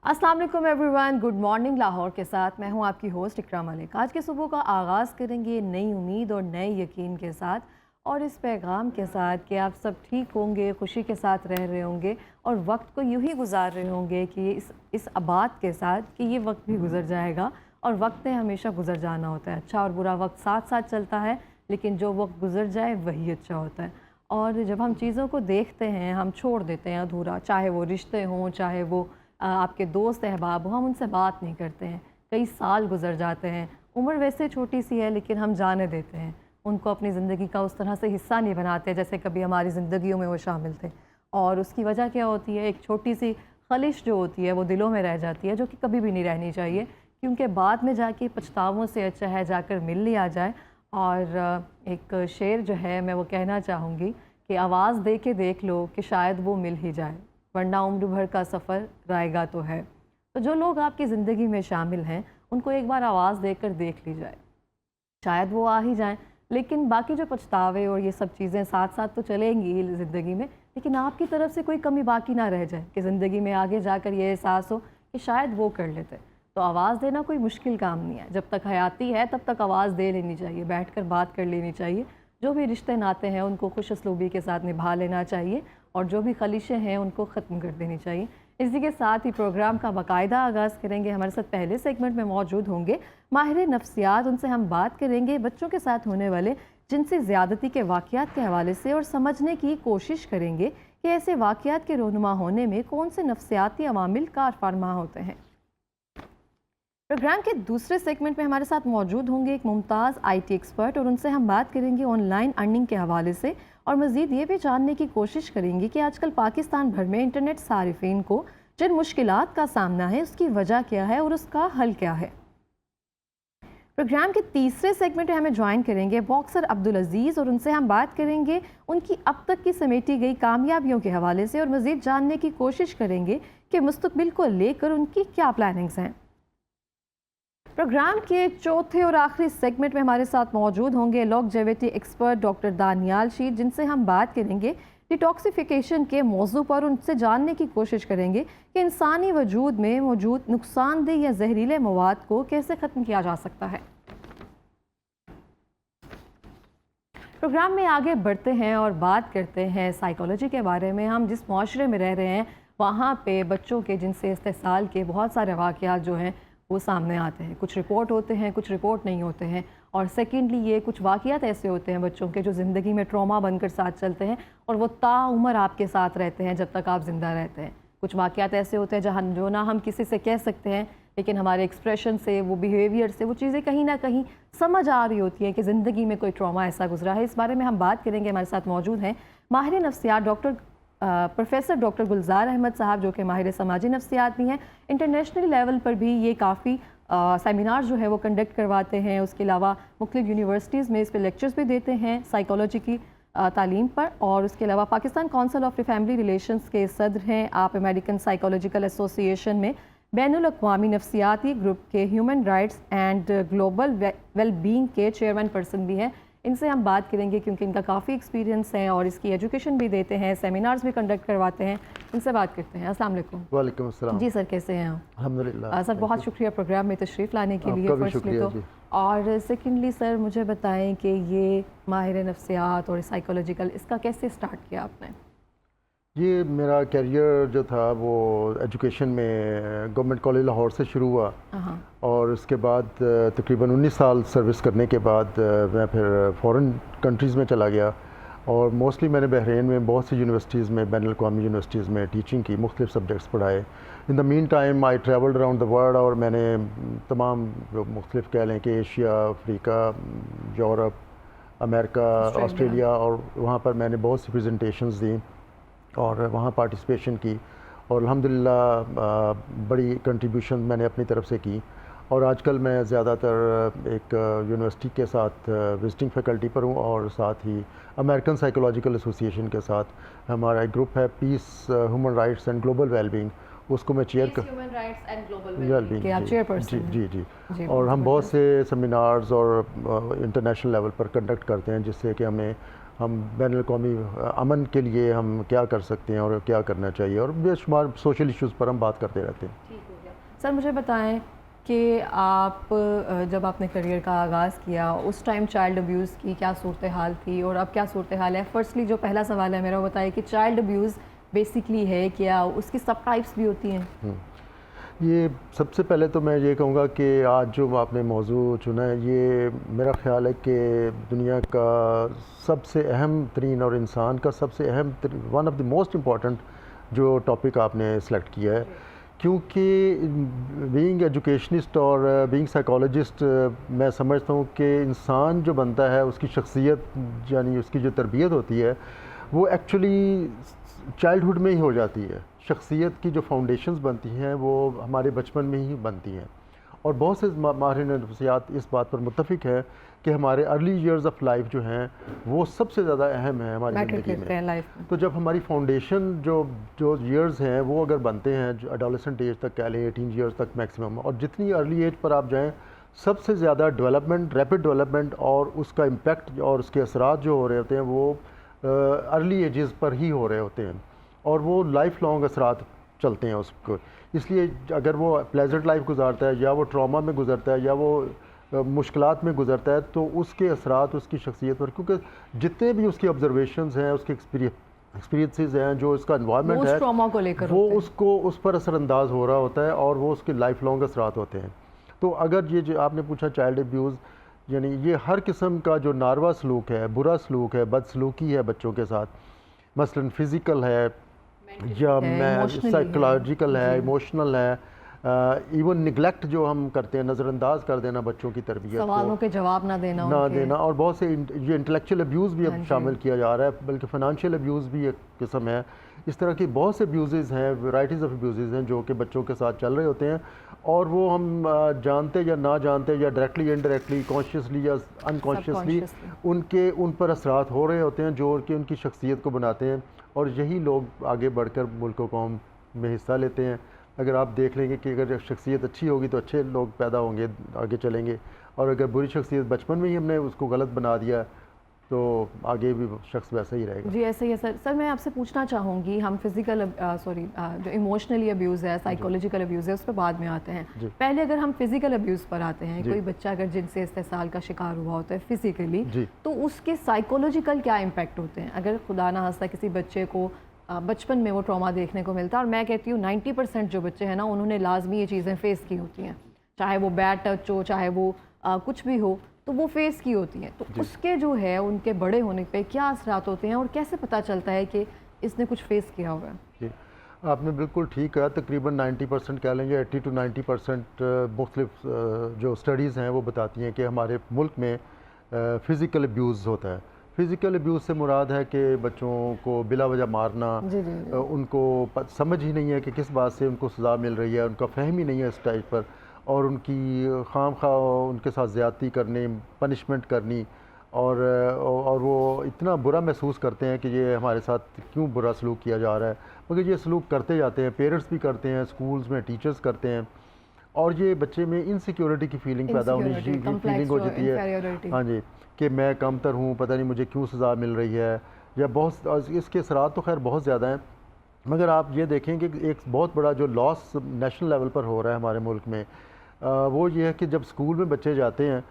अस्सलाम वालेकुम everyone, good morning Lahore के साथ मैं हूं आपकी होस्ट इकरा मलिक। आज के सुबह का आगाज़ करेंगे नई उम्मीद और नए यकीन के साथ और इस पैगाम के साथ कि आप सब ठीक होंगे, खुशी के साथ रह रहे होंगे और वक्त को यूं ही गुजार रहे होंगे कि इस बात के साथ कि ये वक्त भी गुजर जाएगा और वक्त ने हमेशा गुजर जाना होता है। अच्छा और बुरा वक्त साथ साथ चलता है, लेकिन जो वक्त गुजर जाए वही अच्छा होता है। और जब हम चीज़ों को देखते हैं, हम छोड़ देते हैं अधूरा, चाहे वो रिश्ते हों, चाहे वो आपके दोस्त अहबाब हो, हम उनसे बात नहीं करते हैं। कई साल गुजर जाते हैं, उम्र वैसे छोटी सी है लेकिन हम जाने देते हैं उनको, अपनी ज़िंदगी का उस तरह से हिस्सा नहीं बनाते जैसे कभी हमारी ज़िंदगियों में वो शामिल थे। और उसकी वजह क्या होती है? एक छोटी सी खलिश जो होती है वो दिलों में रह जाती है, जो कि कभी भी नहीं रहनी चाहिए, क्योंकि बाद में जाके पछतावों से अच्छा है जाकर मिल लिया जाए। और एक शेर जो है मैं वो कहना चाहूँगी कि आवाज़ दे के देख लो कि शायद वो मिल ही जाए, वरना उम्र भर का सफ़र रायगा तो है। तो जो लोग आपकी ज़िंदगी में शामिल हैं उनको एक बार आवाज़ देकर देख ली जाए, शायद वो आ ही जाएं। लेकिन बाकी जो पछतावे और ये सब चीज़ें साथ साथ तो चलेंगी ही ज़िंदगी में, लेकिन आपकी तरफ से कोई कमी बाकी ना रह जाए कि ज़िंदगी में आगे जाकर ये एहसास हो कि शायद वो कर लेते। तो आवाज़ देना कोई मुश्किल काम नहीं है, जब तक हयाती है तब तक आवाज़ दे लेनी चाहिए, बैठ कर बात कर लेनी चाहिए। जो भी रिश्ते नाते हैं उनको खुश असलूबी के साथ निभा लेना चाहिए और जो भी खलिशें हैं उनको ख़त्म कर देनी चाहिए। इसी के साथ ही प्रोग्राम का बाकायदा आगाज़ करेंगे। हमारे साथ पहले सेगमेंट में मौजूद होंगे माहिर नफ्सियात, उनसे हम बात करेंगे बच्चों के साथ होने वाले जिनसी ज़्यादती के वाक़यात के हवाले से और समझने की कोशिश करेंगे कि ऐसे वाक़यात के रहनुमा होने में कौन से नफ्सियाती अवामिल कार फरमा होते हैं। प्रोग्राम के दूसरे सेगमेंट में हमारे साथ मौजूद होंगे एक मुमताज़ IT एक्सपर्ट और उनसे हम बात करेंगे ऑनलाइन अर्निंग के हवाले से और मज़ीद ये भी जानने की कोशिश करेंगे कि आजकल पाकिस्तान भर में इंटरनेट सारिफिन को जिन मुश्किलात का सामना है उसकी वजह क्या है और उसका हल क्या है। प्रोग्राम के तीसरे सेगमेंट में हमें ज्वाइन करेंगे बॉक्सर अब्दुल अजीज़ और उनसे हम बात करेंगे उनकी अब तक की समेटी गई कामयाबियों के हवाले से और मज़ीद जानने की कोशिश करेंगे कि मुस्तकबिल को लेकर उनकी क्या प्लानिंग्स हैं। प्रोग्राम के चौथे और आखिरी सेगमेंट में हमारे साथ मौजूद होंगे लॉन्जेविटी एक्सपर्ट डॉक्टर दानियाल शीर, जिनसे हम बात करेंगे डिटॉक्सिफिकेशन के मौजू पर। उनसे जानने की कोशिश करेंगे कि इंसानी वजूद में मौजूद नुकसानदेह या जहरीले मवाद को कैसे ख़त्म किया जा सकता है। प्रोग्राम में आगे बढ़ते हैं और बात करते हैं साइकोलॉजी के बारे में। हम जिस माशरे में रह रहे हैं वहाँ पे बच्चों के जिनसे इस्तेसाल के बहुत सारे वाक़यात जो हैं वो सामने आते हैं। कुछ रिपोर्ट होते हैं, कुछ रिपोर्ट नहीं होते हैं। और सेकेंडली ये कुछ वाक़यात ऐसे होते हैं बच्चों के जो ज़िंदगी में ट्रॉमा बनकर साथ चलते हैं और वो ताउम्र आपके साथ रहते हैं जब तक आप ज़िंदा रहते हैं। कुछ वाक़यात ऐसे होते हैं जहाँ जो ना हम किसी से कह सकते हैं, लेकिन हमारे एक्सप्रेशन से, वो बिहेवियर से वो चीज़ें कहीं ना कहीं समझ आ रही होती हैं कि ज़िंदगी में कोई ट्रॉमा ऐसा गुजरा है। इस बारे में हम बात करेंगे। हमारे साथ मौजूद हैं माहिर नफ्सियात प्रोफेसर डॉक्टर गुलजार अहमद साहब, जो कि माहिर समाजी नफ्सियात भी हैं। इंटरनेशनल लेवल पर भी ये काफ़ी सेमिनार जो है वो कंडक्ट करवाते हैं। उसके अलावा मुख्तलिफ यूनिवर्सिटीज़ में इस पर लेक्चर्स भी देते हैं साइकोलॉजी की तालीम पर। और उसके अलावा Pakistan council of family relations के सदर हैं आप। अमेरिकन साइकोलॉजिकल एसोसिएशन में बैनुल अक़वामी नफ्सियाती ग्रुप के human rights and global well being के चेयरमैन पर्सन भी हैं। इनसे हम बात करेंगे क्योंकि इनका काफ़ी एक्सपीरियंस है और इसकी एजुकेशन भी देते हैं, सेमिनार्स भी कंडक्ट करवाते हैं। इनसे बात करते हैं। अस्सलाम वालेकुम। वालेकुम अस्सलाम। जी सर, कैसे हैं आप? अल्हम्दुलिल्लाह सर बहुत शुक्रिया प्रोग्राम में तशरीफ़ लाने के लिए फर्स्टली तो। और सेकेंडली सर मुझे बताएं कि ये माहिर नफ्सियात और साइकोलॉजिकल इसका कैसे स्टार्ट किया आपने? ये मेरा कैरियर जो था वो एजुकेशन में गवर्नमेंट कॉलेज लाहौर से शुरू हुआ और उसके बाद तकरीबन 19 साल सर्विस करने के बाद मैं फिर फ़ॉरेन कंट्रीज़ में चला गया और मोस्टली मैंने बहरीन में बहुत सी यूनिवर्सिटीज़ में, बैनुल अक़वामी यूनिवर्सिटीज़ में टीचिंग की, मुख्तलिफ सब्जेक्ट्स पढ़ाए। In the mean time I travelled around the world और मैंने तमाम जो मुख्तलिफ कह लें कि Asia, Africa, Europe, America, Australia, और वहाँ पर मैंने बहुत सी प्रेजेंटेशंस दी और वहाँ पार्टिसिपेशन की और अल्हम्दुलिल्लाह बड़ी कंट्रीब्यूशन मैंने अपनी तरफ से की। और आजकल मैं ज़्यादातर एक यूनिवर्सिटी के साथ विजिटिंग फैकल्टी पर हूँ और साथ ही अमेरिकन साइकोलॉजिकल एसोसिएशन के साथ हमारा एक ग्रुप है peace, human rights and global wellbeing, उसको मैं चेयर कर जी। और हम बहुत से सेमिनार्स और इंटरनेशनल लेवल पर कंडक्ट करते हैं जिससे कि हम बैनुल अक़वामी अमन के लिए हम क्या कर सकते हैं और क्या करना चाहिए और बेशुमार सोशल इश्यूज़ पर हम बात करते रहते हैं। सर मुझे बताएं कि आप जब आपने करियर का आगाज़ किया उस टाइम चाइल्ड अब्यूज़ की क्या सूरत हाल थी और अब क्या सूरत हाल है? फर्स्टली जो पहला सवाल है मेरा, वो बताइए कि चाइल्ड अब्यूज़ बेसिकली है क्या, उसकी सब टाइप्स भी होती हैं? ये सबसे पहले तो मैं ये कहूँगा कि आज जो आपने मौजू चुना है, ये मेरा ख़्याल है कि दुनिया का सबसे अहम तरीन और इंसान का सबसे अहम one of the most important जो टॉपिक आपने सेलेक्ट किया है, क्योंकि बीइंग एजुकेशनिस्ट और बीइंग साइकोलॉजिस्ट मैं समझता हूँ कि इंसान जो बनता है उसकी शख्सियत यानी उसकी जो तरबियत होती है वो एक्चुअली चाइल्डहुड में ही हो जाती है। शख्सियत की जो फाउंडेशंस बनती हैं वो हमारे बचपन में ही बनती हैं, और बहुत से माहिरीन नफ्सियात इस बात पर मुत्तफ़िक है कि हमारे अर्ली ईयर्स ऑफ लाइफ जो हैं वो सबसे ज़्यादा अहम है हमारी ज़िंदगी में। लाइफ में तो जब हमारी फाउंडेशन जो जो ईयर्स हैं वो अगर बनते हैं, जो एडोलेसेंट एज तक कह लें, 18 ईयर्स तक मैक्सिमम, और जितनी अर्ली एज पर आप जाएँ सबसे ज़्यादा डेवलपमेंट, रैपिड डेवलपमेंट और उसका इम्पेक्ट और उसके असरात जो हो रहे होते हैं वो अर्ली एजेस पर ही हो रहे होते हैं, और वो लाइफ लॉन्ग असरात चलते हैं उसको। इसलिए अगर वो प्लेजेंट लाइफ गुजारता है या वो ट्रॉमा में गुजरता है या वो मुश्किलात में गुजरता है, तो उसके असरात उसकी शख्सियत पर, क्योंकि जितने भी उसकी ऑब्जर्वेशंस हैं, उसके एक्सपीरियंसेस हैं, जो उसका इन्वायरमेंट है ट्रॉमा को लेकर वो उसको उस पर असरअंदाज हो रहा होता है और वो उसके लाइफ लॉन्ग असरात होते हैं। तो अगर ये जो आपने पूछा चाइल्ड अब्यूज़, यानी ये हर किस्म का जो नारवा सलूक है, बुरा सलूक है, बदसलूकी है बच्चों के साथ, मसलन फ़िज़िकल है या साइकोलॉजिकल है, इमोशनल है, इवन निगलेक्ट जो हम करते हैं, नज़रअंदाज कर देना बच्चों की तरबियत को, सवालों के जवाब ना देना, और बहुत से ये इंटेलेक्चुअल अब्यूज़ भी अब शामिल किया जा रहा है, बल्कि फ़ाइनेंशियल अब्यूज़ भी एक किस्म है। इस तरह की बहुत से अब्यूज़ हैं, वैराइटीज़ ऑफ अब्यूज़ हैं जो कि बच्चों के साथ चल रहे होते हैं, और वो हम जानते या ना जानते या डायरेक्टली इनडायरेक्टली, कॉन्शियसली या अनकॉन्शियसली उन पर असरात हो रहे होते हैं जो कि उनकी शख्सियत को बनाते हैं, और यही लोग आगे बढ़कर मुल्क व कौम में हिस्सा लेते हैं। अगर आप देख लेंगे कि अगर शख्सियत अच्छी होगी तो अच्छे लोग पैदा होंगे, आगे चलेंगे, और अगर बुरी शख्सियत बचपन में ही हमने उसको गलत बना दिया तो आगे भी शख्स वैसा ही रहेगा। जी ऐसे ही है सर। सर मैं आपसे पूछना चाहूँगी, हम फिज़िकल जो इमोशनली अब्यूज़ है, साइकोलॉजिकल अब्यूज़ है, उस पर बाद में आते हैं। पहले अगर हम फिज़िकल अब्यूज़ पर आते हैं, कोई बच्चा अगर जिनसे इस्तेसाल का शिकार हुआ होता है फिज़िकली, तो उसके साइकोलॉजिकल क्या इम्पैक्ट होते हैं? अगर खुदा ना खास्ता किसी बच्चे को बचपन में वो ट्रॉमा देखने को मिलता है, और मैं कहती हूँ 90% जो बच्चे हैं ना उन्होंने लाजमी ये चीज़ें फ़ेस की होती हैं, चाहे वो बैड टच हो, चाहे वो कुछ भी हो, तो वो फेस की होती हैं। तो उसके जो है उनके बड़े होने पे क्या असरात होते हैं और कैसे पता चलता है कि इसने कुछ फेस किया हुआ है? जी, आपने बिल्कुल ठीक कहा। तकरीबन 90% कह लेंगे, 80 to 90% मुख्तलिफ जो स्टडीज़ हैं वो बताती हैं कि हमारे मुल्क में फ़िज़िकल अब्यूज़ होता है। फ़िज़िकल अब्यूज़ से मुराद है कि बच्चों को बिला वजह मारना, उनको समझ ही नहीं है कि किस बात से उनको सज़ा मिल रही है, उनका फ़हम ही नहीं है इस टाइप पर, और उनकी खामखा उनके साथ ज़्यादती करनी, पनिशमेंट करनी, और वो इतना बुरा महसूस करते हैं कि ये हमारे साथ क्यों बुरा सलूक किया जा रहा है, मगर ये सलूक करते जाते हैं, पेरेंट्स भी करते हैं, स्कूल्स में टीचर्स करते हैं, और ये बच्चे में इनसिक्योरिटी की फीलिंग पैदा होनी फीलिंग हो जाती है, हाँ जी, कि मैं कमतर हूँ, पता नहीं मुझे क्यों सज़ा मिल रही है, या बहुत इसके असरात तो खैर बहुत ज़्यादा हैं। मगर आप ये देखें कि एक बहुत बड़ा जो लॉस नेशनल लेवल पर हो रहा है हमारे मुल्क में, वो ये है कि जब स्कूल में बच्चे जाते हैं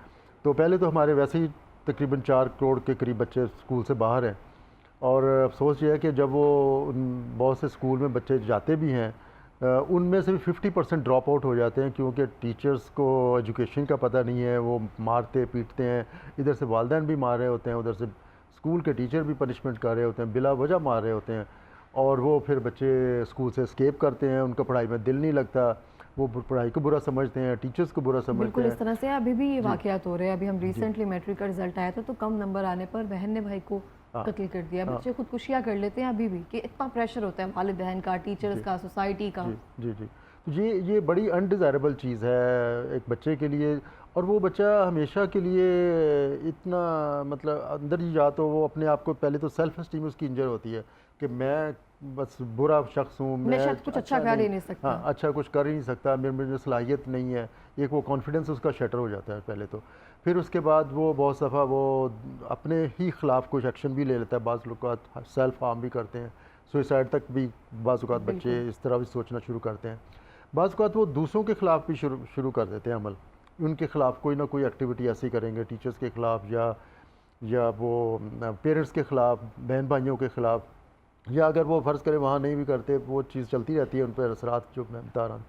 तो पहले तो हमारे वैसे ही तकरीबन 4 करोड़ के करीब बच्चे स्कूल से बाहर हैं, और अफसोस ये है कि जब वो बहुत से स्कूल में बच्चे जाते भी हैं उनमें से भी 50% ड्रॉप आउट हो जाते हैं, क्योंकि टीचर्स को एजुकेशन का पता नहीं है, वो मारते पीटते हैं, इधर से वालिदैन भी मार रहे होते हैं, उधर से स्कूल के टीचर भी पनिशमेंट कर रहे होते हैं, बिला वजह मार रहे होते हैं, और वो फिर बच्चे स्कूल से एस्केप करते हैं, उनका पढ़ाई में दिल नहीं लगता, वो पढ़ाई को बुरा समझते हैं, टीचर्स को बुरा समझते हैं। बिल्कुल इस तरह से अभी भी ये वाक़यात हो रहे हैं। अभी हम रिसेंटली मैट्रिक का रिजल्ट आया था, तो कम नंबर आने पर बहन ने भाई को कत्ल कर दिया। बच्चे खुदकुशियाँ कर लेते हैं अभी भी, कि इतना प्रेशर होता है वालिदैन का, टीचर्स का, सोसाइटी का। जी जी, तो ये बड़ी अनडिज़ायरेबल चीज़ है एक बच्चे के लिए, और वो बच्चा हमेशा के लिए इतना मतलब अंदर ही जा तो वो अपने आप को पहले तो सेल्फ एस्टीम उसकी इंजर होती है कि मैं बस बुरा शख्स हूँ, मैं कुछ अच्छा कर ही नहीं सकता, हाँ अच्छा कुछ कर ही नहीं सकता, मेरे में सलाहियत नहीं है, एक वो कॉन्फिडेंस उसका शटर हो जाता है पहले तो। फिर उसके बाद वो बहुत दफ़ा वो अपने ही ख़िलाफ़ कुछ एक्शन भी ले लेता है, बाज़ लोग सेल्फ हार्म भी करते हैं, सुसाइड तक भी बाज़ औक़ात बच्चे इस तरह भी सोचना शुरू करते हैं। बाज़ औक़ात वो दूसरों के ख़िलाफ़ भी शुरू कर देते हैं अमल, उनके ख़िलाफ़ कोई ना कोई एक्टिविटी ऐसी करेंगे टीचर्स के ख़िलाफ़ या वो पेरेंट्स के ख़िलाफ़, बहन भाइयों के ख़िलाफ़, या अगर वो फ़र्ज़ करें वहाँ नहीं भी करते, वो चीज़ चलती रहती है उन पर असरात जो मैं बता रहा हूँ।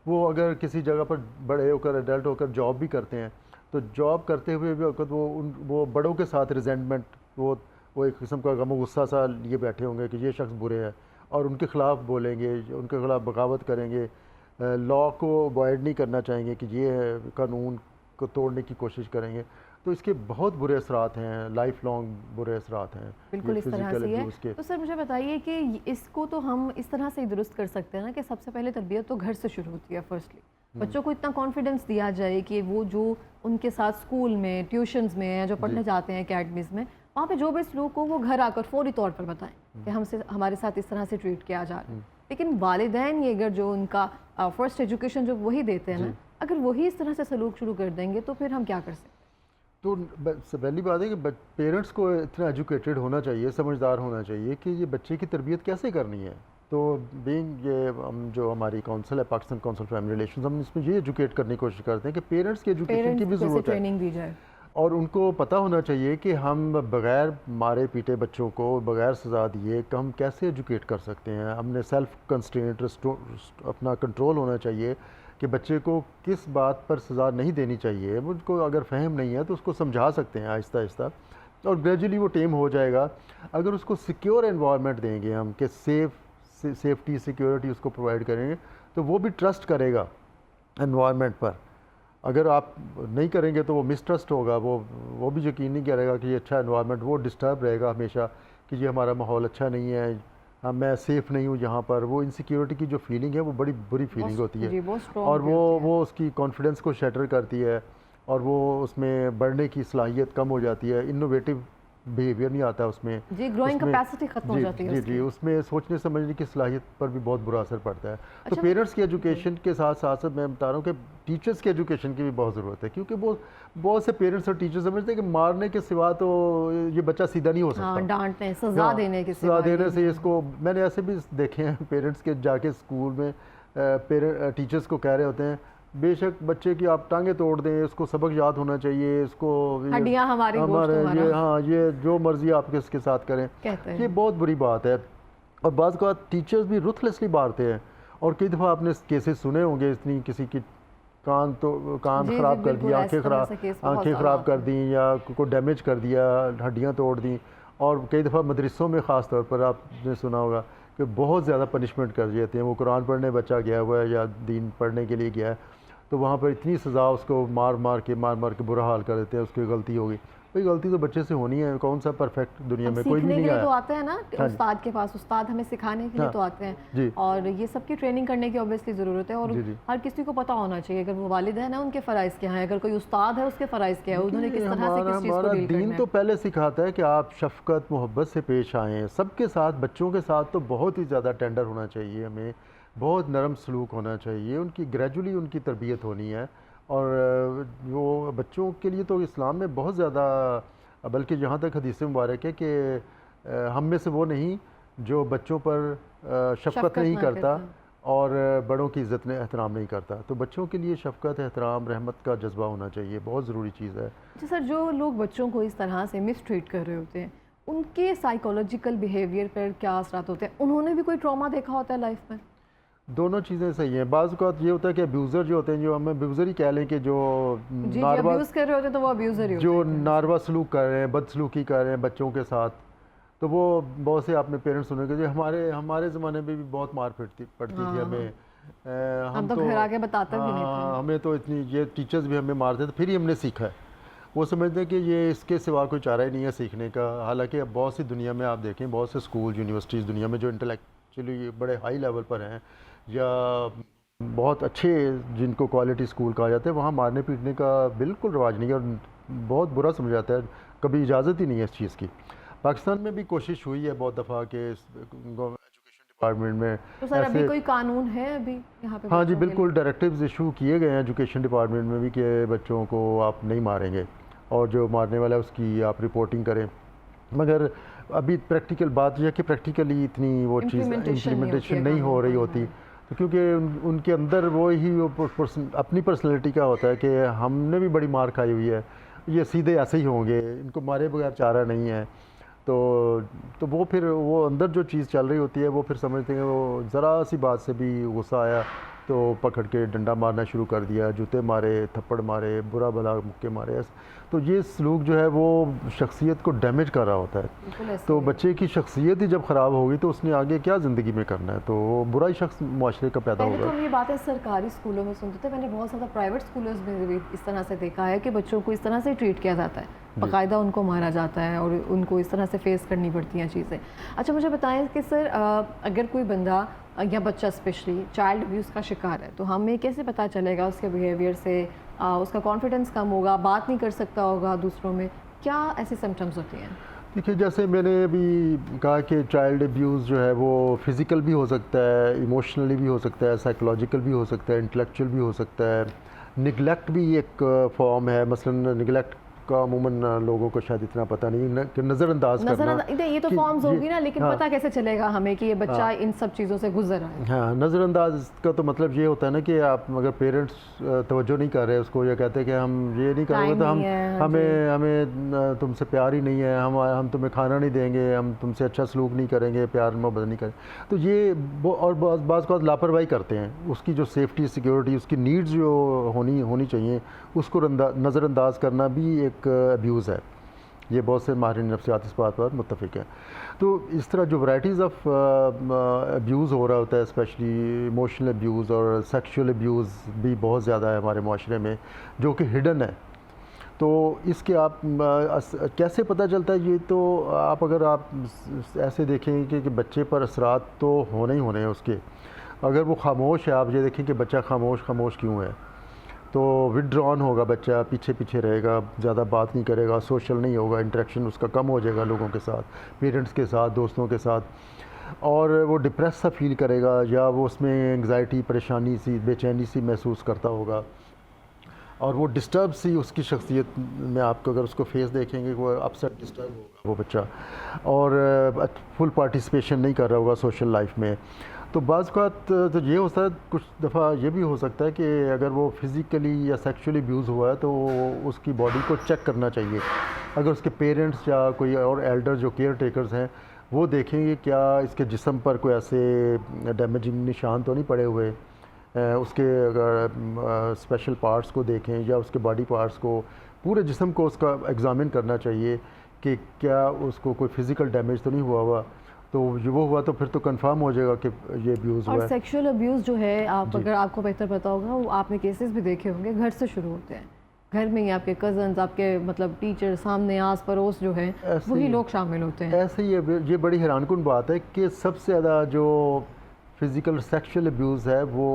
वो अगर किसी जगह पर बड़े होकर एडल्ट होकर जॉब भी करते हैं तो जॉब करते हुए भी वक्त वो बड़ों के साथ रिजेंटमेंट, वो एक किस्म का गम गुस्सा सा लिए बैठे होंगे कि ये शख्स बुरे हैं और उनके ख़िलाफ़ बोलेंगे, उनके ख़िलाफ़ बगावत करेंगे, लॉ को अवॉइड नहीं करना चाहेंगे कि ये कानून को तोड़ने की कोशिश करेंगे। तो इसके बहुत बुरे असरात हैं, लाइफ लॉन्ग बुरे असरात हैं। बिल्कुल इस तरह से है। तो सर मुझे बताइए कि इसको तो हम इस तरह से ही दुरुस्त कर सकते हैं ना कि सबसे पहले तरबियत तो घर से शुरू होती है। फर्स्टली बच्चों को इतना कॉन्फिडेंस दिया जाए कि वो जो उनके साथ स्कूल में, ट्यूशन्स में या जो पढ़ने जाते हैं अकेडमीज़ में, वहाँ पे जो भी सलूक हो वो घर आकर फौरी तौर पर बताएं कि हमसे हमारे साथ इस तरह से ट्रीट किया जा रहा है। लेकिन वालिदैन ये अगर जो उनका फर्स्ट एजुकेशन जो वही देते हैं ना, अगर वही इस तरह से सलूक शुरू कर देंगे तो फिर हम क्या कर सकते हैं? तो पहली बात है कि पेरेंट्स को इतना एजुकेटेड होना चाहिए, समझदार होना चाहिए कि ये बच्चे की तरबियत कैसे करनी है। तो बीइंग ये हम जो हमारी काउंसिल है, पाकिस्तान काउंसिल फैमिली रिलेशंस, हम इसमें ये एजुकेट करने की कोशिश करते हैं कि पेरेंट्स की एजुकेशन की भी ज़रूरत है, ट्रेनिंग दी जाए और उनको पता होना चाहिए कि हम बग़ैर मारे पीटे बच्चों को, बग़ैर सज़ा दिए कि हम कैसे एजुकेट कर सकते हैं। हमने सेल्फ़ कंस्ट्रेंट अपना कंट्रोल होना चाहिए कि बच्चे को किस बात पर सज़ा नहीं देनी चाहिए। उनको अगर फ़हम नहीं है तो उसको समझा सकते हैं आहिस्ता आहिस्ता, और ग्रेजुअली वो टेम हो जाएगा। अगर उसको सिक्योर एनवायरनमेंट देंगे हम कि सेफ्टी सिक्योरिटी उसको प्रोवाइड करेंगे तो वो भी ट्रस्ट करेगा एनवायरनमेंट पर। अगर आप नहीं करेंगे तो वो मिसट्रस्ट होगा, वो भी यकीन नहीं करेगा कि ये अच्छा एनवायरनमेंट, वो डिस्टर्ब रहेगा हमेशा कि ये हमारा माहौल अच्छा नहीं है, मैं सेफ़ नहीं हूँ यहाँ पर। वो इनसिक्योरिटी की जो फीलिंग है वो बड़ी बुरी फीलिंग होती है, और वो उसकी कॉन्फिडेंस को शैटर करती है, और वो उसमें बढ़ने की सलाहियत कम हो जाती है, इनोवेटिव बिहेवियर नहीं आता उसमें, जी ग्रोइंग कैपेसिटी खत्म हो जाती है। जी, उसमें सोचने समझने की सलाहियत पर भी बहुत बुरा असर पड़ता है। तो पेरेंट्स की एजुकेशन के साथ साथ मैं बता रहा हूँ कि टीचर्स की एजुकेशन की भी बहुत ज़रूरत है, क्योंकि बहुत से पेरेंट्स और टीचर्स समझते हैं कि मारने के सिवा तो ये बच्चा सीधा नहीं हो सकता। डांटने, सज़ा देने के सज़ा देने से इसको, मैंने ऐसे भी देखे हैं पेरेंट्स के जाके स्कूल में टीचर्स को कह रहे होते हैं बेशक बच्चे की आप टांगे तोड़ दें, इसको सबक याद होना चाहिए, इसको हड्डियां हमारे ये, हाँ, ये जो मर्जी आप इसके साथ करें, ये बहुत बुरी बात है। और बाज़ का टीचर्स भी रुथलेसली मारते हैं, और कई दफ़ा आपने केसेस सुने होंगे, इतनी किसी की कान ख़राब कर दिया, आंखें ख़राब कर दी, या को डैमेज कर दिया, हड्डियाँ तोड़ दी। और कई दफ़ा मदरसों में ख़ास तौर पर आपने सुना होगा कि बहुत ज़्यादा पनिशमेंट कर देते हैं। वो कुरान पढ़ने बच्चा गया हुआ है या दीन पढ़ने के लिए गया है, तो वहाँ पर इतनी सज़ा उसको मार मार के बुरा हाल कर देते हैं, उसकी गलती होगी। भाई गलती तो बच्चे से होनी है, कौन सा परफेक्ट दुनिया में कोई भी नहीं आया। तो आते हैं ना उस्ताद के पास, उस्ताद हमें सिखाने के लिए तो आते हैं, और ये सबकी ट्रेनिंग करने की ऑब्वियसली ज़रूरत है, और हर किसी को पता होना चाहिए, अगर वो वालिद है ना उनके फ़राइज़ क्या हैं, अगर कोई उस्ताद है उसके फ़राइज़ क्या है, उन्होंने किस तरह से किस चीज़ को डील करना है। दीन तो पहले सिखाता है कि आप शफ़क़त मोहब्बत से पेश आएँ सबके साथ, बच्चों के साथ तो बहुत ही ज़्यादा टेंडर होना चाहिए, हमें बहुत नरम सलूक होना चाहिए, उनकी ग्रेजुअली उनकी तरबियत होनी है। और वो बच्चों के लिए तो इस्लाम में बहुत ज़्यादा, बल्कि जहाँ तक हदीस मुबारक है कि हम में से वो नहीं जो बच्चों पर शफ़क़त नहीं करता और बड़ों की इज़्ज़त ने एहतराम नहीं करता। तो बच्चों के लिए शफ़क़त, एहतराम, रहमत का जज्बा होना चाहिए, बहुत ज़रूरी चीज़ है। अच्छा सर, जो लोग बच्चों को इस तरह से मिसट्रीट कर रहे होते हैं, उनके साइकोलॉजिकल बिहेवियर पर क्या असरात होते हैं? उन्होंने भी कोई ट्रॉमा देखा होता है लाइफ में? दोनों चीज़ें सही हैं। बाज़ औक़ात ये होता है कि अब्यूज़र जो होते हैं, जो हम अब्यूज़र ही कह लें कि जो अब्यूज़ कर रहे होते हैं, तो वो अब्यूज़र ही होते हैं, जो नारवा सलूक कर रहे हैं, बदसलूकी कर रहे हैं बच्चों के साथ, तो वो बहुत से आपने पेरेंट्स सुने जो हमारे ज़माने में भी बहुत मार पड़ती थी हमें। हम तो घर आके बताते भी नहीं थे, हमें तो इतनी, ये टीचर्स भी हमें मारते थे, फिर ही हमने सीखा है। वो समझते हैं कि ये इसके सिवा कोई चारा ही नहीं है सीखने का। हालांकि अब बहुत सी दुनिया में आप देखें, बहुत से स्कूल, यूनिवर्सिटीज़ दुनिया में जो इंटेलेक्चुअली बड़े हाई लेवल पर हैं या बहुत अच्छे जिनको क्वालिटी स्कूल कहा जाता है, वहाँ मारने पीटने का बिल्कुल रवाज नहीं है, और बहुत बुरा समझा जाता है, कभी इजाज़त ही नहीं है इस चीज़ की। पाकिस्तान में भी कोशिश हुई है बहुत दफ़ा के एजुकेशन डिपार्टमेंट में। तो सर अभी कोई कानून है अभी यहाँ पे? हाँ जी, बिल्कुल डायरेक्टिव्स इशू किए गए हैं एजुकेशन डिपार्टमेंट में भी कि बच्चों को आप नहीं मारेंगे, और जो मारने वाला है उसकी आप रिपोर्टिंग करें। मगर अभी प्रैक्टिकल बात यह है कि प्रैक्टिकली इतनी वो चीज़ इम्प्लीमेंटेशन नहीं हो रही होती, तो क्योंकि उनके अंदर वो ही अपनी पर्सनैलिटी का होता है कि हमने भी बड़ी मार खाई हुई है, ये सीधे ऐसे ही होंगे, इनको मारे बगैर चारा नहीं है। तो वो फिर वो अंदर जो चीज़ चल रही होती है वो फिर समझते हैं, वो ज़रा सी बात से भी गुस्सा आया तो पकड़ के डंडा मारना शुरू कर दिया, जूते मारे, थप्पड़ मारे, बुरा भला मुक्के मारे। तो ये सलूक जो है वो शख्सियत को डैमेज कर रहा होता है। तो बच्चे की शख्सियत ही जब ख़राब होगी तो उसने आगे क्या ज़िंदगी में करना है, तो वो बुरा ही शख्स मुआशरे का पैदा होगा। तो हम ये बातें सरकारी स्कूलों में सुनते थे, मैंने बहुत ज़्यादा प्राइवेट स्कूलों में भी इस तरह से देखा है कि बच्चों को इस तरह से ट्रीट किया जाता है, बाकायदा उनको मारा जाता है और उनको इस तरह से फेस करनी पड़ती हैं चीज़ें। अच्छा, मुझे बताएं कि सर अगर कोई बंदा या बच्चा स्पेशली चाइल्ड अब्यूज़ का शिकार है तो हमें कैसे पता चलेगा उसके बिहेवियर से? उसका कॉन्फिडेंस कम होगा, बात नहीं कर सकता होगा दूसरों में, क्या ऐसी सिम्टम्स होती हैं? देखिए, जैसे मैंने अभी कहा कि चाइल्ड अब्यूज़ जो है वो फ़िज़िकल भी हो सकता है, इमोशनली भी हो सकता है, साइकोलॉजिकल भी हो सकता है, इंटेलेक्चुअल भी हो सकता है। निगलेक्ट भी एक फॉर्म है। मसलन निगलेक्ट का अमूमन लोगों को शायद इतना पता नहीं कि नज़रअंदाज करना। ये तो फॉर्म्स होगी ना, लेकिन पता कैसे चलेगा हमें कि ये बच्चा इन सब चीज़ों से गुजर रहा है? हाँ, नज़रअंदाज का तो मतलब ये होता है ना कि आप अगर पेरेंट्स तवज्जो नहीं कर रहे उसको, या कहते हैं कि हम ये नहीं करेंगे तो हमें तुमसे प्यार ही नहीं है, हम तुम्हें खाना नहीं देंगे, हम तुमसे अच्छा सलूक नहीं करेंगे, प्यार मोहब्बत नहीं करेंगे, तो ये और बाज़ लापरवाही करते हैं। उसकी जो सेफ्टी सिक्योरिटी, उसकी नीड्स जो होनी चाहिए, उसको नज़रअंदाज करना भी एक अब्यूज़ है। ये बहुत से माहिरीन नफ्सियात इस बात पर मुत्तफ़िक है। तो इस तरह जो वैराइटीज़ ऑफ अब्यूज़ हो रहा होता है, स्पेशली इमोशनल अब्यूज़ और सेक्सुअल अब्यूज़ भी बहुत ज़्यादा है हमारे माशरे में, जो कि हिडन है। तो इसके आप कैसे पता चलता है? ये तो अगर आप ऐसे देखें कि बच्चे पर असरात तो होने ही होने हैं उसके। अगर वो खामोश है, आप ये देखें कि बच्चा खामोश क्यों है, तो विड्रॉन होगा बच्चा, पीछे रहेगा, ज़्यादा बात नहीं करेगा, सोशल नहीं होगा, इंटरेक्शन उसका कम हो जाएगा लोगों के साथ, पेरेंट्स के साथ, दोस्तों के साथ, और वो डिप्रेस सा फील करेगा, या वो उसमें एंग्जाइटी, परेशानी सी, बेचैनी सी महसूस करता होगा, और वो डिस्टर्ब सी उसकी शख्सियत में आपको अगर उसको फेस देखेंगे वो अपसेट डिस्टर्ब होगा वो बच्चा, और फुल पार्टिसिपेशन नहीं कर रहा होगा सोशल लाइफ में। तो बाज़ औक़ात तो ये होता है, कुछ दफ़ा ये भी हो सकता है कि अगर वो फिज़िकली या सेक्सुअली अब्यूज़ हुआ है तो उसकी बॉडी को चेक करना चाहिए। अगर उसके पेरेंट्स या कोई और एल्डर जो केयर टेकर्स हैं वो देखेंगे क्या इसके जिस्म पर कोई ऐसे डैमेजिंग निशान तो नहीं पड़े हुए, उसके अगर स्पेशल पार्ट्स को देखें या उसके बॉडी पार्ट्स को, पूरे जिस्म को उसका एग्ज़ामिन करना चाहिए कि क्या उसको कोई फ़िज़िकल डैमेज तो नहीं हुआ। तो वो हुआ तो फिर तो कंफर्म हो जाएगा कि ये अब्यूज़ हुआ है। और सेक्सुअल अब्यूज़ जो है, आप अगर आपको बेहतर पता होगा, वो आपने केसेस भी देखे होंगे, घर से शुरू होते हैं। घर में ही आपके कज़न्स, आपके मतलब टीचर, सामने आस पड़ोस जो है वही लोग शामिल होते हैं। ऐसे ही ये बड़ी हैरानकुन बात है कि सबसे ज़्यादा जो फिज़िकल सेक्सुअल अब्यूज़ है वो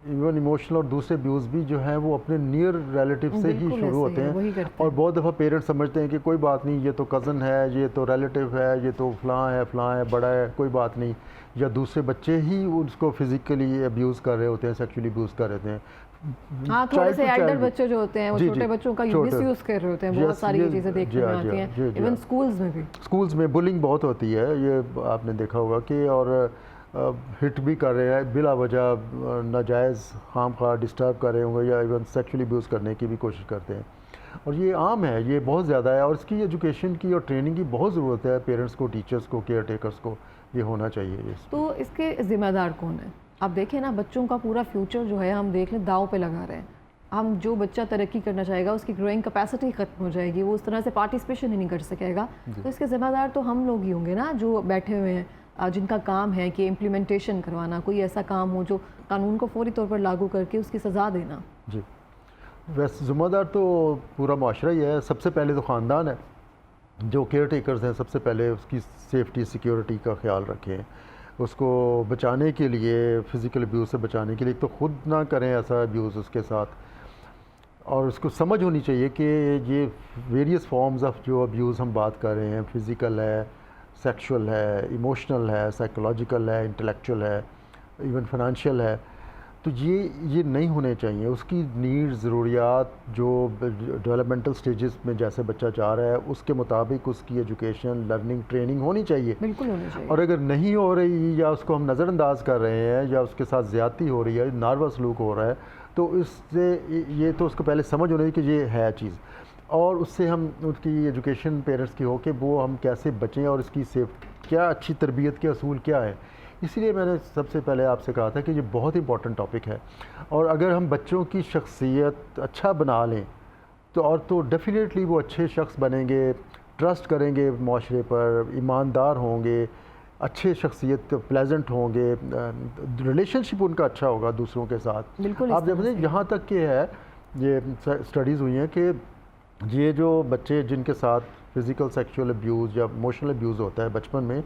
इवन इमोशनल और दूसरे अब्यूज़ भी जो है वो अपने नियर रिलेटिव से ही शुरू होते हैं। और बहुत दफ़ा पेरेंट्स समझते हैं कि कोई बात नहीं, ये तो कज़न है, ये तो रिलेटिव है, ये तो फ़लाँ है, बड़ा है, कोई बात नहीं, या दूसरे बच्चे ही उसको फिज़िकली अब्यूज़ कर रहे होते हैं, सेक्सुअली अब्यूज़ कर रहे हैं। हाँ, थोड़े से एल्डर बच्चे जो होते हैं वो छोटे बच्चों का मिसयूज़ कर रहे होते हैं, बहुत सारी ये चीज़ें देखने में आती हैं। इवन स्कूल्स में बुलिंग बहुत होती है, ये आपने देखा होगा कि, और हिट भी कर रहे हैं बिला वजह, नाजायज़ खामखा डिस्टर्ब कर रहे होंगे, या इवन सेक्सुअली अब्यूज़ करने की भी कोशिश करते हैं। और ये आम है, ये बहुत ज़्यादा है, और इसकी एजुकेशन की और ट्रेनिंग की बहुत ज़रूरत है। पेरेंट्स को, टीचर्स को, केयर टेकर्स को ये होना चाहिए। तो इसके ज़िम्मेदार कौन है? आप देखें ना, बच्चों का पूरा फ्यूचर जो है हम देख लें दाव पे लगा रहे हैं। हम जो बच्चा तरक्की करना चाहेगा उसकी ग्रोइंग कैपेसिटी ख़त्म हो जाएगी, वो उस तरह से पार्टिसिपेशन ही नहीं कर सकेगा। तो इसके ज़िम्मेदार तो हम लोग ही होंगे ना, जो बैठे हुए हैं, जिनका काम है कि इम्प्लीमेंटेशन करवाना, कोई ऐसा काम हो जो कानून को फौरी तौर पर लागू करके उसकी सज़ा देना। जी, वैसे ज़िम्मेदार तो पूरा माशरा ही है। सबसे पहले तो ख़ानदान है, जो केयर टेकर्स हैं, सबसे पहले उसकी सेफ्टी सिक्योरिटी का ख्याल रखें, उसको बचाने के लिए, फ़िज़िकल अब्यूज़ से बचाने के लिए तो ख़ुद ना करें ऐसा अब्यूज़ उसके साथ, और उसको समझ होनी चाहिए कि ये वेरियस फॉर्म्स ऑफ जो अब्यूज़ हम बात कर रहे हैं, फ़िज़िकल है, सेक्सुअल है, इमोशनल है, साइकोलॉजिकल है, इंटेलेक्चुअल है, इवन फाइनेंशियल है, तो ये नहीं होने चाहिए। उसकी नीड, ज़रूरियात जो डेवलपमेंटल स्टेजेस में जैसे बच्चा चाह रहा है उसके मुताबिक उसकी एजुकेशन, लर्निंग, ट्रेनिंग होनी चाहिए। बिल्कुल होनी चाहिए। और अगर नहीं हो रही या उसको हम नज़रअंदाज कर रहे हैं या उसके साथ ज़्यादती हो रही है, नारवा सलूक हो रहा है, तो इससे ये तो उसको पहले समझ होनी चाहिए कि ये है चीज़, और उससे हम उसकी एजुकेशन पेरेंट्स की हो कि वो हम कैसे बचें और इसकी सेफ क्या अच्छी तरबियत के असूल क्या है। इसीलिए मैंने सबसे पहले आपसे कहा था कि ये बहुत इंपॉर्टेंट टॉपिक है, और अगर हम बच्चों की शख्सियत अच्छा बना लें तो डेफिनेटली वो अच्छे शख्स बनेंगे, ट्रस्ट करेंगे माशरे पर, ईमानदार होंगे, अच्छे शख्सियत, प्लेजेंट होंगे, रिलेशनशिप उनका अच्छा होगा दूसरों के साथ। बिल्कुल आप जब यहाँ तक के है, ये स्टडीज़ हुई हैं कि ये जो बच्चे जिनके साथ फ़िज़िकल सेक्सुअल अब्यूज़ या इमोशनल अब्यूज़ होता है बचपन में,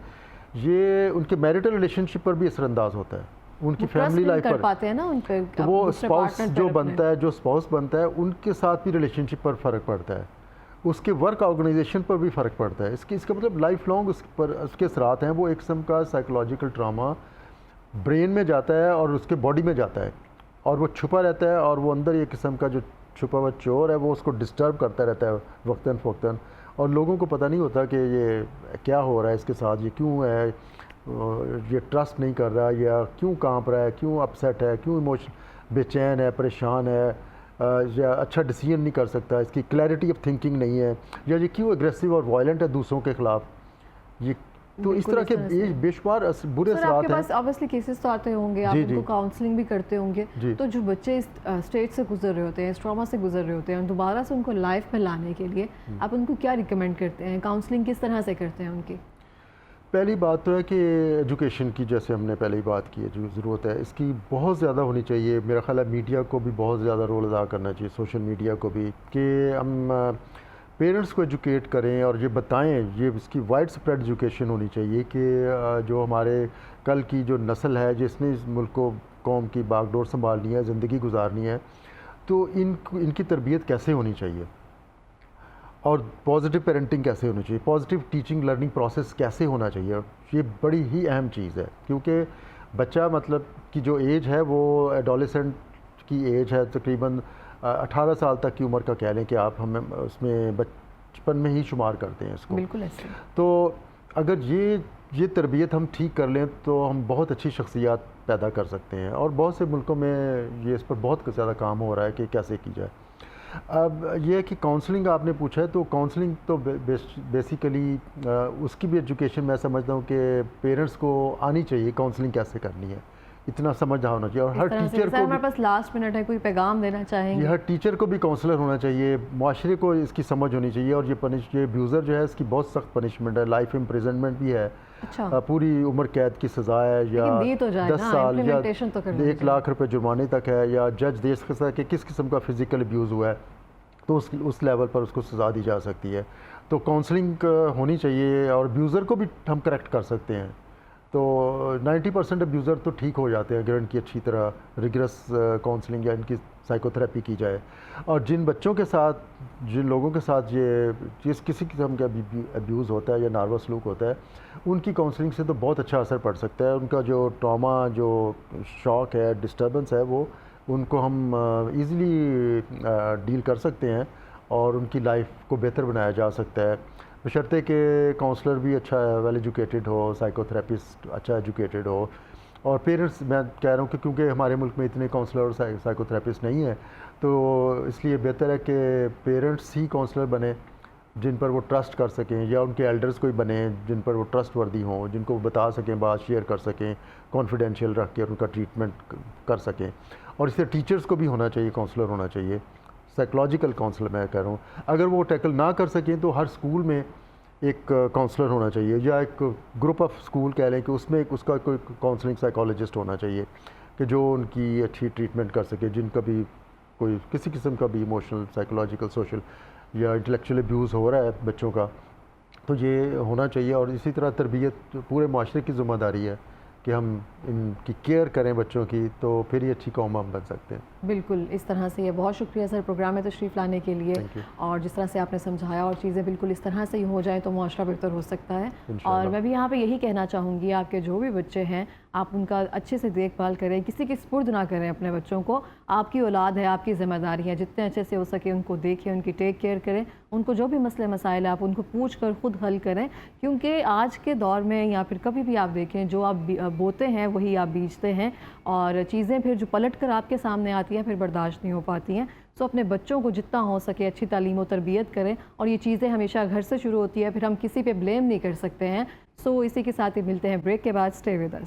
ये उनके मैरिटल रिलेशनशिप पर भी असरअंदाज होता है, उनकी फैमिली लाइफ पर पाते हैं ना उन पे। तो वो स्पाउस जो बनता है, जो स्पाउस बनता है, उनके साथ भी रिलेशनशिप पर फ़र्क पड़ता है, उसके वर्क ऑर्गेनाइजेशन पर भी फ़र्क पड़ता है। इसका मतलब लाइफ लॉन्ग उस पर उसके असरात हैं। वो एक किस्म का साइकोलॉजिकल ट्रामा ब्रेन में जाता है और उसके बॉडी में जाता है, और वो छुपा रहता है, और वो अंदर एक किस्म का जो छुपा हुआ चोर है वो उसको डिस्टर्ब करता रहता है वक्तन फ़वक्तन, और लोगों को पता नहीं होता कि ये क्या हो रहा है इसके साथ, ये क्यों है, ये ट्रस्ट नहीं कर रहा, या क्यों कांप रहा है, क्यों अपसेट है, क्यों इमोशन बेचैन है, परेशान है, या अच्छा डिसीजन नहीं कर सकता, इसकी क्लैरिटी ऑफ थिंकिंग नहीं है, या ये क्यों एग्रेसिव और वायलेंट है दूसरों के ख़िलाफ़। ये तो इस तरह के बेशुमार बुरे असरात हैं। आपके पास ऑब्वियसली केसेस तो आते होंगे, आप उनको काउंसलिंग भी करते होंगे, तो जो बच्चे इस स्टेज से गुजर रहे होते हैं, इस ट्रॉमा से गुजर रहे होते हैं, दोबारा से उनको लाइफ में लाने के लिए आप उनको क्या रिकमेंड करते हैं? काउंसलिंग किस तरह से करते हैं उनकी? पहली बात तो है कि एजुकेशन की, जैसे हमने पहले ही बात की है, जो ज़रूरत है इसकी बहुत ज़्यादा होनी चाहिए। मेरा ख़्याल है मीडिया को भी बहुत ज़्यादा रोल अदा करना चाहिए, सोशल मीडिया को भी, कि हम पेरेंट्स को एजुकेट करें और ये बताएं, ये इसकी वाइड स्प्रेड एजुकेशन होनी चाहिए कि जो हमारे कल की जो नस्ल है जिसने इस मुल्क को, कौम की बागडोर संभालनी है, ज़िंदगी गुजारनी है, तो इनकी तरबियत कैसे होनी चाहिए, और पॉजिटिव पेरेंटिंग कैसे होनी चाहिए, पॉजिटिव टीचिंग लर्निंग प्रोसेस कैसे होना चाहिए। ये बड़ी ही अहम चीज़ है, क्योंकि बच्चा मतलब की जो एज है वो एडोलेसेंट की एज है, तकरीबन 18 साल तक की उम्र का कह लें कि आप, हमें उसमें बचपन में ही शुमार करते हैं इसको। बिल्कुल ऐसे। तो अगर ये तरबियत हम ठीक कर लें तो हम बहुत अच्छी शख्सियत पैदा कर सकते हैं, और बहुत से मुल्कों में ये इस पर बहुत ज़्यादा काम हो रहा है कि कैसे की जाए। अब ये है कि काउंसलिंग आपने पूछा है, तो काउंसलिंग तो बेसिकली उसकी भी एजुकेशन मैं समझता हूँ कि पेरेंट्स को आनी चाहिए, काउंसलिंग कैसे करनी है, इतना समझ होना चाहिए। और हर टीचर को, हमारे पास लास्ट मिनट है, कोई पैगाम देना चाहेंगे? हर टीचर को भी काउंसलर होना चाहिए, माशरे को इसकी समझ होनी चाहिए, और ये अब्यूज़र जो है इसकी बहुत सख्त पनिशमेंट है, लाइफ इम्प्रिजनमेंट भी है। अच्छा। पूरी उम्र कैद की सज़ा है, या 10 साल या 1 लाख रुपए जुर्माने तक है, या जज देख सकता है कि किस किस्म का फिज़िकल अब्यूज़ हुआ है, तो उस लेवल पर उसको सज़ा दी जा सकती है। तो काउंसलिंग होनी चाहिए, और अब्यूज़र को भी हम करेक्ट कर सकते हैं। तो 90% अब्यूज़र तो ठीक हो जाते हैं अगर इनकी अच्छी तरह रिगरस काउंसलिंग या इनकी साइकोथेरेपी की जाए। और जिन बच्चों के साथ, जिन लोगों के साथ ये किसी किस्म का अब्यूज़ होता है या नार्वा सलूक होता है, उनकी काउंसलिंग से तो बहुत अच्छा असर पड़ सकता है। उनका जो ट्रॉमा, जो शॉक है, डिस्टर्बेंस है, वो उनको हम ईज़िली डील कर सकते हैं, और उनकी लाइफ को बेहतर बनाया जा सकता है, बशर्ते कि काउंसलर भी अच्छा वेल एजुकेटेड हो, साइकोथेरेपिस्ट अच्छा एजुकेटेड हो, और पेरेंट्स, मैं कह रहा हूँ कि क्योंकि हमारे मुल्क में इतने काउंसलर और साइकोथेरेपिस्ट नहीं है, तो इसलिए बेहतर है कि पेरेंट्स ही काउंसलर बने जिन पर वो ट्रस्ट कर सकें, या उनके एल्डर्स कोई बने जिन पर वो ट्रस्ट वर्दी हों, जिनको वो बता सकें, बात शेयर कर सकें, कॉन्फिडेंशियल रख के उनका ट्रीटमेंट कर सकें। और इससे टीचर्स को भी होना चाहिए, काउंसलर होना चाहिए, साइकोलॉजिकल काउंसलर मैं कह रहा हूँ। अगर वो टैकल ना कर सकें तो हर स्कूल में एक काउंसलर होना चाहिए, या एक ग्रुप ऑफ स्कूल कह लें कि उसमें उसका कोई काउंसलिंग साइकोलॉजिस्ट होना चाहिए कि जो उनकी अच्छी ट्रीटमेंट कर सके, जिनका भी कोई किसी किस्म का भी इमोशनल, साइकोलॉजिकल, सोशल या इंटेलेक्चुअल अब्यूज़ हो रहा है बच्चों का, तो ये होना चाहिए। और इसी तरह तरबियत पूरे माशरे की ज़िम्मेदारी है कि हम इनकी केयर करें बच्चों की, तो फिर ये अच्छी कौम हम बन सकते हैं। बिल्कुल, इस तरह से ये बहुत शुक्रिया सर प्रोग्राम में तशरीफ़ लाने के लिए। और जिस तरह से आपने समझाया और चीज़ें बिल्कुल इस तरह से ही हो जाए तो मुआशरा बेहतर हो सकता है। और मैं भी यहाँ पे यही कहना चाहूँगी, आपके जो भी बच्चे हैं आप उनका अच्छे से देखभाल करें, किसी की स्पुर्द ना करें अपने बच्चों को। आपकी औलाद है, आपकी ज़िम्मेदारी है, जितने अच्छे से हो सके उनको देखें, उनकी टेक केयर करें, उनको जो भी मसले मसाइल आप उनको पूछ कर ख़ुद हल करें। क्योंकि आज के दौर में या फिर कभी भी आप देखें, जो आप बोते हैं वही आप बीजते हैं, और चीज़ें फिर जो पलट कर आपके सामने आती हैं फिर बर्दाश्त नहीं हो पाती हैं। सो अपने बच्चों को जितना हो सके अच्छी तालीम और तरबियत करें, और ये चीज़ें हमेशा घर से शुरू होती है, फिर हम किसी पे ब्लेम नहीं कर सकते हैं। सो इसी के साथ ही मिलते हैं ब्रेक के बाद। Stay with us.